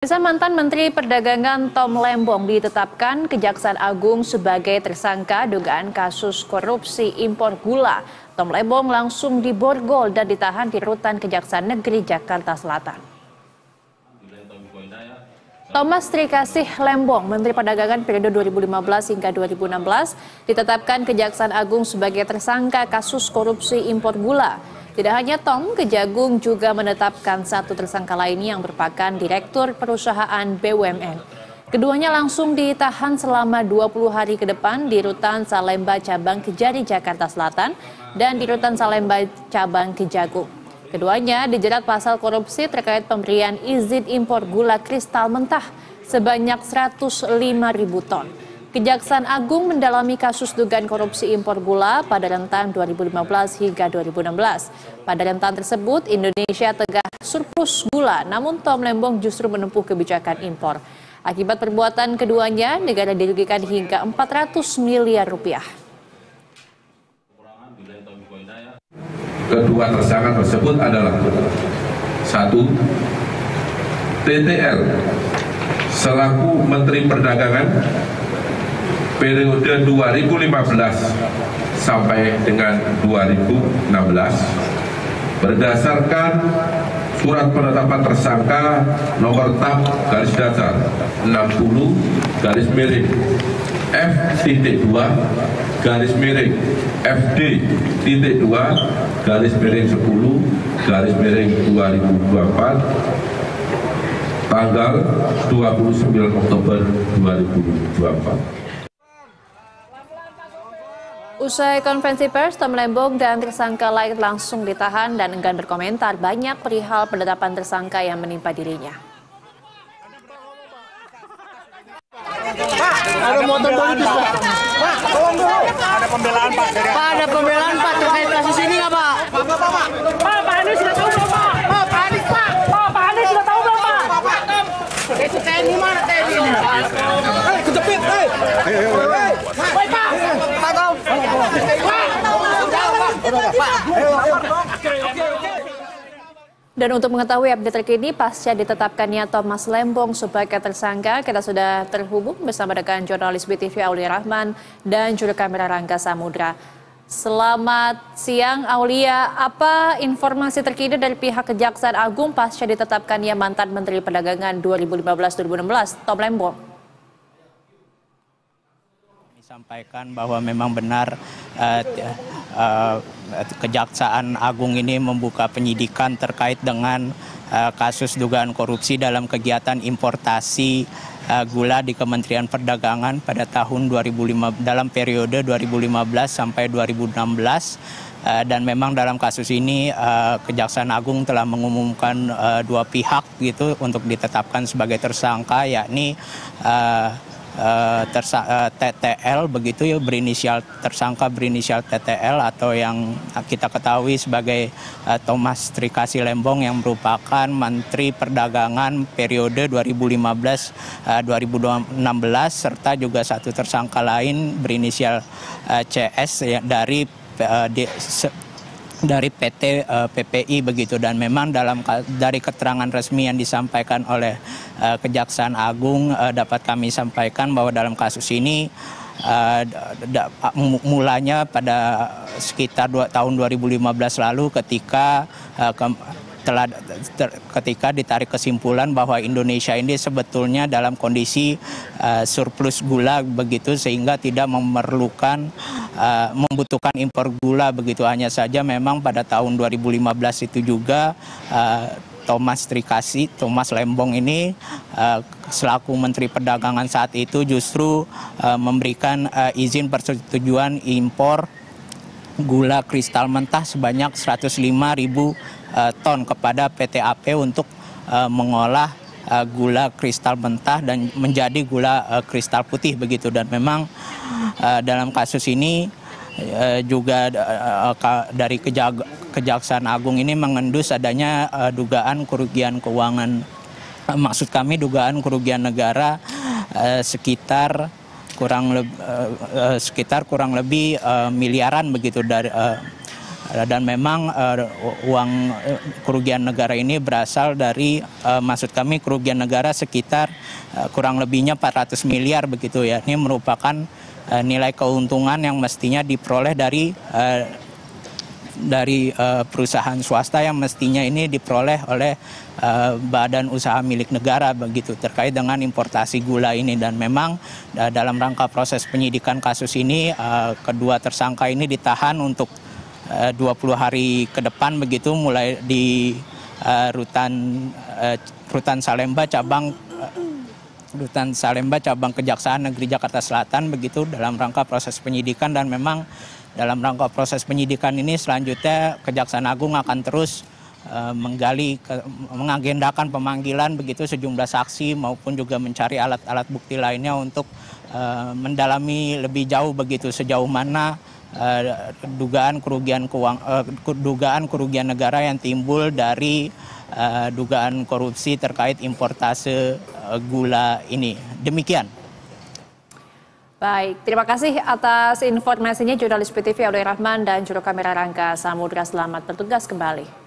Mantan Menteri Perdagangan Tom Lembong ditetapkan Kejaksaan Agung sebagai tersangka dugaan kasus korupsi impor gula. Tom Lembong langsung diborgol dan ditahan di Rutan Kejaksaan Negeri Jakarta Selatan. Thomas Trikasih Lembong, Menteri Perdagangan periode 2015 hingga 2016, ditetapkan Kejaksaan Agung sebagai tersangka kasus korupsi impor gula. Tidak hanya Tom, Kejagung juga menetapkan satu tersangka lainnya yang merupakan Direktur Perusahaan BUMN. Keduanya langsung ditahan selama 20 hari ke depan di Rutan Salemba Cabang Kejari Jakarta Selatan dan di Rutan Salemba Cabang Kejagung. Keduanya dijerat pasal korupsi terkait pemberian izin impor gula kristal mentah sebanyak 105.000 ton. Kejaksaan Agung mendalami kasus dugaan korupsi impor gula pada rentang 2015 hingga 2016. Pada rentang tersebut, Indonesia tengah surplus gula, namun Tom Lembong justru menempuh kebijakan impor. Akibat perbuatan keduanya, negara dirugikan hingga 400 miliar rupiah. Kedua tersangka tersebut adalah 1. TTL selaku Menteri Perdagangan periode 2015 sampai dengan 2016 berdasarkan surat penetapan tersangka nomor TAP garis datar 60 garis miring F.2 garis miring FD.2 garis miring 10 garis miring 2024 tanggal 29 Oktober 2024. Usai konferensi pers, Tom Lembong dan tersangka lain langsung ditahan dan enggan berkomentar banyak perihal penetapan tersangka yang menimpa dirinya. Pak, ada motor politis, Pak. Pak, tolong dulu. Ada pembelaan, Pak. Pak, ada pembelaan, Pak, terkait kasus ini nggak, Pak? Pak Anies sudah tahu belum, Pak? Pak Anies, Pak. Pak Anies sudah tahu belum, Pak? Itu TNI mana TNI ini? Kejepit, Ayo. Baik, Pak. Pak, Tom. Pak. Dan untuk mengetahui update terkini pasca ditetapkannya Thomas Lembong sebagai tersangka, kita sudah terhubung bersama rekan jurnalis BTV Aulia Rahman dan juru kamera Rangga Samudra. Selamat siang Aulia, apa informasi terkini dari pihak Kejaksaan Agung pasca ditetapkannya mantan Menteri Perdagangan 2015-2016 Tom Lembong? Sampaikan bahwa memang benar Kejaksaan Agung ini membuka penyidikan terkait dengan kasus dugaan korupsi dalam kegiatan importasi gula di Kementerian Perdagangan pada tahun 2005 dalam periode 2015 sampai 2016. Dan memang dalam kasus ini Kejaksaan Agung telah mengumumkan dua pihak gitu untuk ditetapkan sebagai tersangka, yakni TTL begitu ya, tersangka berinisial TTL atau yang kita ketahui sebagai Thomas Trikasih Lembong yang merupakan Menteri Perdagangan periode 2015-2016 serta juga satu tersangka lain berinisial CS ya, dari PT PPI begitu. Dan memang dari keterangan resmi yang disampaikan oleh Kejaksaan Agung dapat kami sampaikan bahwa dalam kasus ini mulanya pada sekitar tahun 2015 lalu ketika ditarik kesimpulan bahwa Indonesia ini sebetulnya dalam kondisi surplus gula begitu, sehingga tidak membutuhkan impor gula begitu. Hanya saja memang pada tahun 2015 itu juga Thomas Lembong ini selaku Menteri Perdagangan saat itu justru memberikan izin persetujuan impor gula kristal mentah sebanyak 105.000 ton kepada PT AP untuk mengolah gula kristal mentah dan menjadi gula kristal putih begitu. Dan memang dalam kasus ini juga dari Kejaksaan Agung ini mengendus adanya dugaan kerugian keuangan, maksud kami dugaan kerugian negara sekitar kurang lebih miliaran begitu Dan memang uang kerugian negara ini berasal dari, maksud kami kerugian negara sekitar kurang lebihnya 400 miliar begitu ya. Ini merupakan nilai keuntungan yang mestinya diperoleh dari perusahaan swasta yang mestinya ini diperoleh oleh badan usaha milik negara begitu terkait dengan importasi gula ini. Dan memang dalam rangka proses penyidikan kasus ini kedua tersangka ini ditahan untuk 20 hari ke depan begitu, mulai di Rutan Salemba cabang Kejaksaan Negeri Jakarta Selatan begitu dalam rangka proses penyidikan. Dan memang dalam rangka proses penyidikan ini selanjutnya Kejaksaan Agung akan terus mengagendakan pemanggilan begitu sejumlah saksi maupun juga mencari alat-alat bukti lainnya untuk mendalami lebih jauh begitu sejauh mana dugaan kerugian negara yang timbul dari dugaan korupsi terkait importase gula ini. Demikian. Baik, terima kasih atas informasinya jurnalis PTV Aulia Rahman dan juru kamera Rangga Samudra. Selamat bertugas kembali.